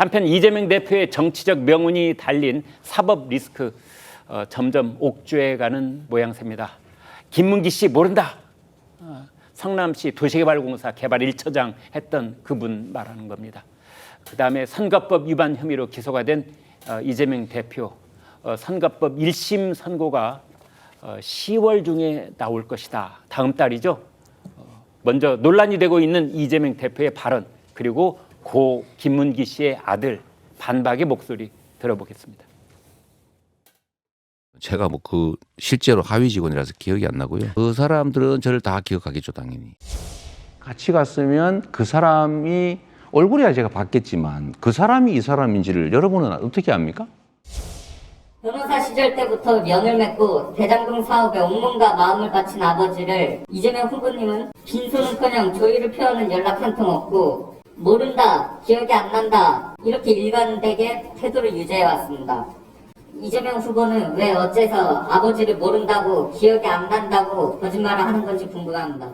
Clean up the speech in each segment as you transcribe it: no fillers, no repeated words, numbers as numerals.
한편 이재명 대표의 정치적 명운이 달린 사법 리스크 점점 옥죄가는 모양새입니다. 김문기 씨 모른다. 성남시 도시개발공사 개발 1처장 했던 그분 말하는 겁니다. 그다음에 선거법 위반 혐의로 기소가 된 이재명 대표 선거법 1심 선고가 10월 중에 나올 것이다. 다음 달이죠. 먼저 논란이 되고 있는 이재명 대표의 발언 그리고 고 김문기 씨의 아들 반박의 목소리 들어보겠습니다. 제가 실제로 하위 직원이라서 기억이 안 나고요. 그 사람들은 저를 다 기억하겠죠, 당연히. 같이 갔으면 그 사람이 얼굴이야 제가 봤겠지만 그 사람이 이 사람인지를 여러분은 어떻게 압니까? 변호사 시절 때부터 연을 맺고 대장동 사업에 온몸과 마음을 바친 아버지를 이재명 후보님은 빈손은커녕 조의를 표하는 연락 한 통 없고 모른다, 기억이 안 난다 이렇게 일관되게 태도를 유지해왔습니다. 이재명 후보는 왜 어째서 아버지를 모른다고 기억이 안 난다고 거짓말을 하는 건지 궁금합니다.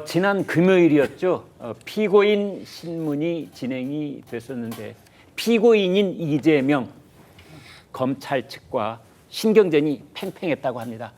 지난 금요일이었죠. 피고인 신문이 진행이 됐었는데 피고인인 이재명 검찰 측과 신경전이 팽팽했다고 합니다.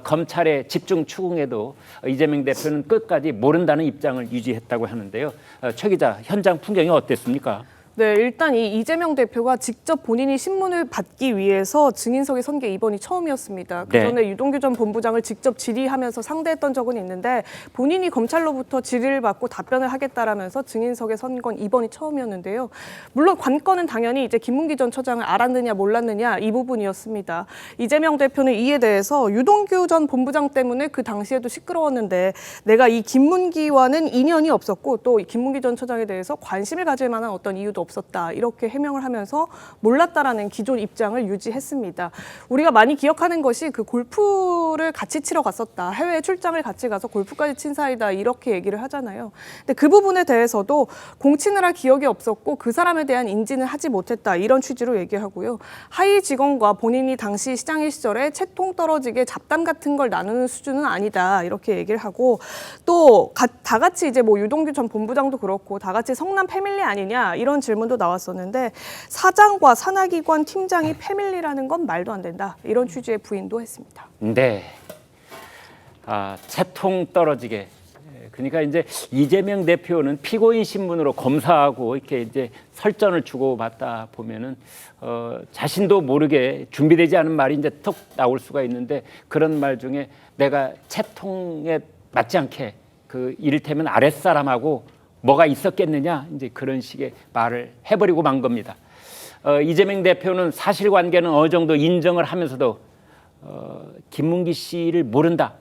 검찰의 집중 추궁에도 이재명 대표는 끝까지 모른다는 입장을 유지했다고 하는데요. 최 기자, 현장 풍경이 어땠습니까? 네, 일단 이 이재명 대표가 직접 본인이 신문을 받기 위해서 증인석에 선 게 이번이 처음이었습니다. 그 전에 유동규 전 본부장을 직접 질의하면서 상대했던 적은 있는데 본인이 검찰로부터 질의를 받고 답변을 하겠다라면서 증인석에 선 건 이번이 처음이었는데요. 물론 관건은 당연히 이제 김문기 전 처장을 알았느냐 몰랐느냐 이 부분이었습니다. 이재명 대표는 이에 대해서 유동규 전 본부장 때문에 그 당시에도 시끄러웠는데 내가 이 김문기와는 인연이 없었고 또 김문기 전 처장에 대해서 관심을 가질 만한 어떤 이유도 없었다. 이렇게 해명을 하면서 몰랐다라는 기존 입장을 유지했습니다. 우리가 많이 기억하는 것이 그 골프를 같이 치러 갔었다. 해외 출장을 같이 가서 골프까지 친 사이다. 이렇게 얘기를 하잖아요. 근데 그 부분에 대해서도 공친을 할 기억이 없었고 그 사람에 대한 인지는 하지 못했다. 이런 취지로 얘기하고요. 하위 직원과 본인이 당시 시장일 시절에 채통 떨어지게 잡담 같은 걸 나누는 수준은 아니다. 이렇게 얘기를 하고 또 다 같이 이제 유동규 전 본부장도 그렇고 다 같이 성남 패밀리 아니냐 이런 질문도 나왔었는데 사장과 산하기관 팀장이 패밀리라는 건 말도 안 된다. 이런 취지의 부인도 했습니다. 네. 채통 떨어지게. 그러니까 이제 이재명 대표는 피고인 신문으로 검사하고 이렇게 이제 설전을 주고받다 보면은 자신도 모르게 준비되지 않은 말이 이제 톡 나올 수가 있는데 그런 말 중에 내가 채통에 맞지 않게 그 이를테면 아랫사람하고 뭐가 있었겠느냐 이제 그런 식의 말을 해버리고 만 겁니다. 이재명 대표는 사실관계는 어느 정도 인정을 하면서도 김문기 씨를 모른다.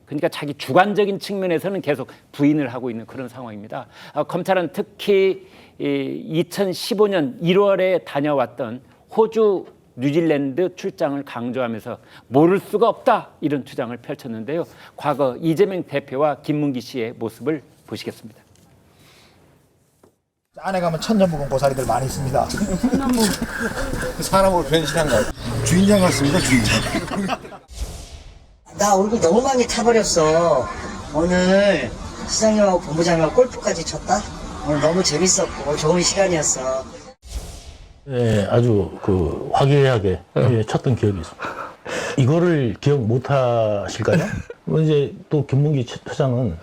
그러니까 자기 주관적인 측면에서는 계속 부인을 하고 있는 그런 상황입니다. 검찰은 특히 2015년 1월에 다녀왔던 호주, 뉴질랜드 출장을 강조하면서 모를 수가 없다 이런 주장을 펼쳤는데요. 과거 이재명 대표와 김문기 씨의 모습을 보시겠습니다. 안에 가면 천년무공 고사리들 많이 있습니다. 사람으로 변신한 거야. 주인장 같습니다, 주인장. 나 얼굴 너무 많이 타버렸어. 오늘 시장님하고 본부장님하고 골프까지 쳤다? 오늘 너무 재밌었고 좋은 시간이었어. 네, 아주 화기애애하게 쳤던 기억이 있습니다. 이거를 기억 못 하실까요? 이제 또 김문기 처장은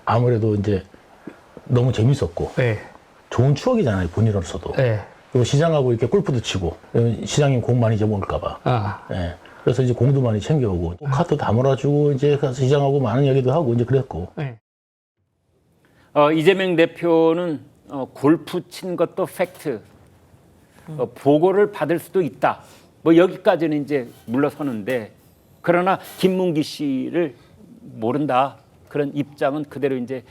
아무래도 이제 너무 재밌었고 좋은 추억이잖아요, 본인으로서도. 그리고 시장하고 이렇게 골프도 치고 시장님 공 많이 잊어먹을까봐. 그래서 이제 공도 많이 챙겨오고 카드 다 몰아주고 이제 가서 시장하고 많은 얘기도 하고 이제 그랬고. 이재명 대표는 골프 친 것도 팩트. 보고를 받을 수도 있다. 여기까지는 이제 물러서는데 그러나 김문기 씨를 모른다. 그런 입장은 그대로 이제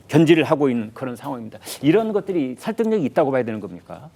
견지를 하고 있는 그런 상황입니다. 이런 것들이 설득력이 있다고 봐야 되는 겁니까?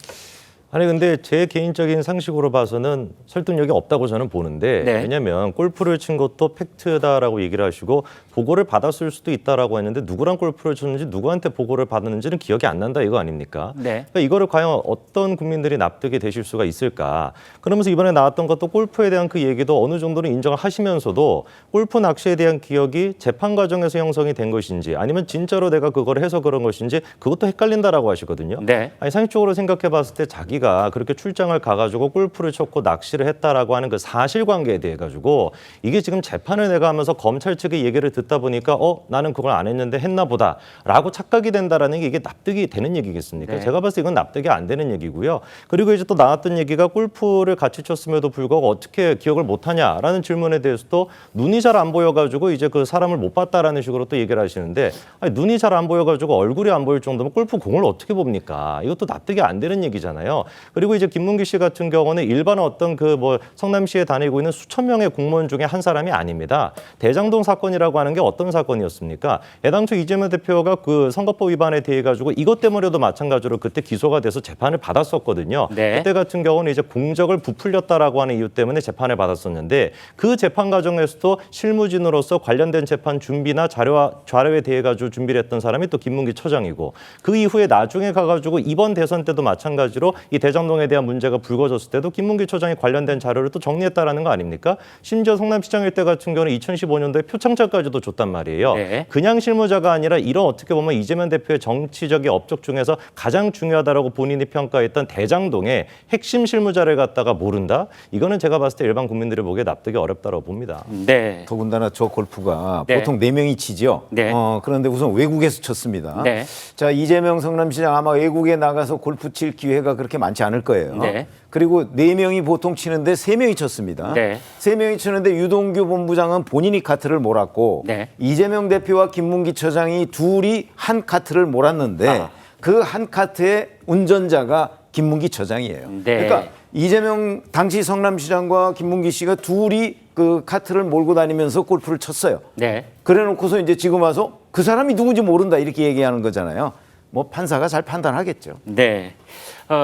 아니 근데 제 개인적인 상식으로 봐서는 설득력이 없다고 저는 보는데 네. 왜냐하면 골프를 친 것도 팩트다라고 얘기를 하시고 보고를 받았을 수도 있다라고 했는데 누구랑 골프를 쳤는지 누구한테 보고를 받았는지는 기억이 안 난다 이거 아닙니까? 네. 그러니까 이거를 과연 어떤 국민들이 납득이 되실 수가 있을까? 그러면서 이번에 나왔던 것도 골프에 대한 그 얘기도 어느 정도는 인정을 하시면서도 골프 낚시에 대한 기억이 재판 과정에서 형성이 된 것인지 아니면 진짜로 내가 그걸 해서 그런 것인지 그것도 헷갈린다라고 하시거든요. 네. 아니 상식적으로 생각해 봤을 때 자기가 그렇게 출장을 가가지고 골프를 쳤고 낚시를 했다라고 하는 그 사실관계에 대해 가지고 이게 지금 재판을 내가 하면서 검찰 측의 얘기를 듣다 보니까 나는 그걸 안 했는데 했나 보다라고 착각이 된다라는 게 이게 납득이 되는 얘기겠습니까? 네. 제가 봤을 때 이건 납득이 안 되는 얘기고요. 그리고 이제 또 나왔던 얘기가 골프를 같이 쳤음에도 불구하고 어떻게 기억을 못하냐라는 질문에 대해서도 눈이 잘 안 보여가지고 이제 그 사람을 못 봤다라는 식으로 또 얘기를 하시는데 아니, 눈이 잘 안 보여가지고 얼굴이 안 보일 정도면 골프 공을 어떻게 봅니까? 이것도 납득이 안 되는 얘기잖아요. 그리고 이제 김문기 씨 같은 경우는 일반 어떤 그 뭐 성남시에 다니고 있는 수천 명의 공무원 중에 한 사람이 아닙니다. 대장동 사건이라고 하는 게 어떤 사건이었습니까? 애당초 이재명 대표가 그 선거법 위반에 대해 가지고 이것 때문에도 마찬가지로 그때 기소가 돼서 재판을 받았었거든요. 네. 그때 같은 경우는 이제 공적을 부풀렸다라고 하는 이유 때문에 재판을 받았었는데 그 재판 과정에서도 실무진으로서 관련된 재판 준비나 자료에 대해 가지고 준비를 했던 사람이 또 김문기 처장이고 그 이후에 나중에 가가지고 이번 대선 때도 마찬가지로 이 대장동에 대한 문제가 불거졌을 때도 김문기 처장이 관련된 자료를 또 정리했다라는 거 아닙니까? 심지어 성남시장일 때 같은 경우는 2015년도에 표창장까지도 줬단 말이에요. 네. 그냥 실무자가 아니라 이런 어떻게 보면 이재명 대표의 정치적인 업적 중에서 가장 중요하다라고 본인이 평가했던 대장동의 핵심 실무자를 갖다가 모른다? 이거는 제가 봤을 때 일반 국민들이 보기에 납득이 어렵다고 봅니다. 네. 더군다나 저 골프가 네. 보통 4명이 치죠. 네. 그런데 우선 외국에서 쳤습니다. 네. 자, 이재명 성남시장 아마 외국에 나가서 골프 칠 기회가 그렇게 많지 않을 거예요. 네. 그리고 4명이 보통 치는데 3명이 쳤습니다. 네. 3명이 치는데 유동규 본부장은 본인이 카트를 몰았고 네. 이재명 대표와 김문기 처장이 둘이 한 카트를 몰았는데 그 한 카트의 운전자가 김문기 처장이에요. 네. 그러니까 이재명 당시 성남시장과 김문기 씨가 둘이 그 카트를 몰고 다니면서 골프를 쳤어요. 네. 그래 놓고서 이제 지금 와서 그 사람이 누군지 모른다 이렇게 얘기하는 거잖아요. 뭐 판사가 잘 판단하겠죠. 네.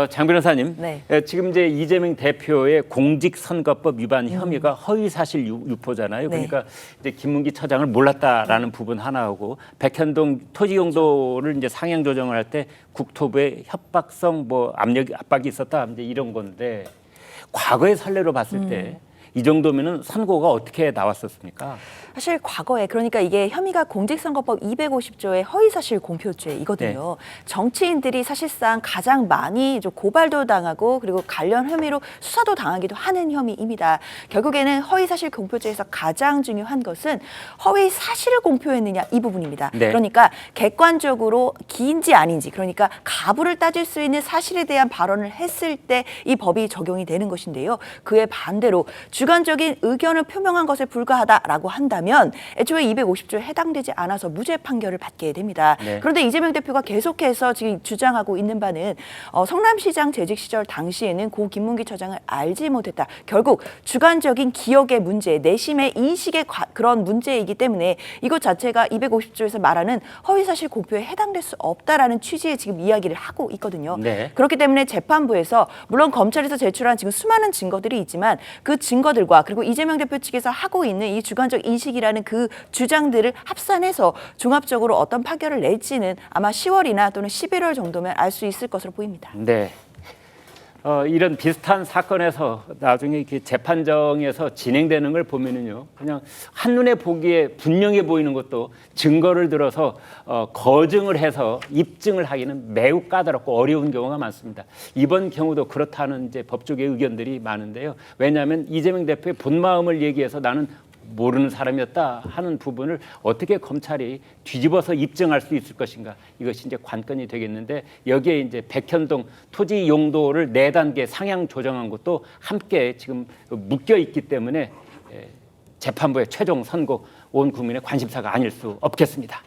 장 변호사님, 네. 지금 이제 이재명 대표의 공직선거법 위반 혐의가 허위사실 유포잖아요. 네. 그러니까 이제 김문기 처장을 몰랐다라는 부분 하나하고 백현동 토지 용도를 이제 상향 조정을 할 때 국토부의 협박성 뭐 압박이 있었다 이제 이런 건데 과거의 선례로 봤을 때 이 정도면은 선고가 어떻게 나왔었습니까? 사실 과거에 그러니까 이게 혐의가 공직선거법 250조의 허위사실 공표죄이거든요. 정치인들이 사실상 가장 많이 좀 고발도 당하고 그리고 관련 혐의로 수사도 당하기도 하는 혐의입니다. 결국에는 허위사실 공표죄에서 가장 중요한 것은 허위사실을 공표했느냐 이 부분입니다. 네. 그러니까 객관적으로 기인지 아닌지 그러니까 가부를 따질 수 있는 사실에 대한 발언을 했을 때 이 법이 적용이 되는 것인데요. 그에 반대로 주관적인 의견을 표명한 것에 불과하다라고 한다면 애초에 250조에 해당되지 않아서 무죄 판결을 받게 됩니다. 네. 그런데 이재명 대표가 계속해서 지금 주장하고 있는 바는 성남시장 재직 시절 당시에는 고 김문기 처장을 알지 못했다. 결국 주관적인 기억의 문제, 내심의 인식의 그런 문제이기 때문에 이것 자체가 250조에서 말하는 허위사실 공표에 해당될 수 없다라는 취지의 지금 이야기를 하고 있거든요. 네. 그렇기 때문에 재판부에서 물론 검찰에서 제출한 지금 수많은 증거들이 있지만 그 증거들과 그리고 이재명 대표 측에서 하고 있는 이 주관적 인식이라는 그 주장들을 합산해서 종합적으로 어떤 판결을 낼지는 아마 10월이나 또는 11월 정도면 알 수 있을 것으로 보입니다. 네. 이런 비슷한 사건에서 나중에 이렇게 재판정에서 진행되는 걸 보면은요, 그냥 한눈에 보기에 분명해 보이는 것도 증거를 들어서 거증을 해서 입증을 하기는 매우 까다롭고 어려운 경우가 많습니다. 이번 경우도 그렇다는 이제 법조계 의견들이 많은데요. 왜냐하면 이재명 대표의 본 마음을 얘기해서 나는 모르는 사람이었다 하는 부분을 어떻게 검찰이 뒤집어서 입증할 수 있을 것인가, 이것이 이제 관건이 되겠는데, 여기에 이제 백현동 토지 용도를 4단계 상향 조정한 것도 함께 지금 묶여 있기 때문에 재판부의 최종 선고 온 국민의 관심사가 아닐 수 없겠습니다.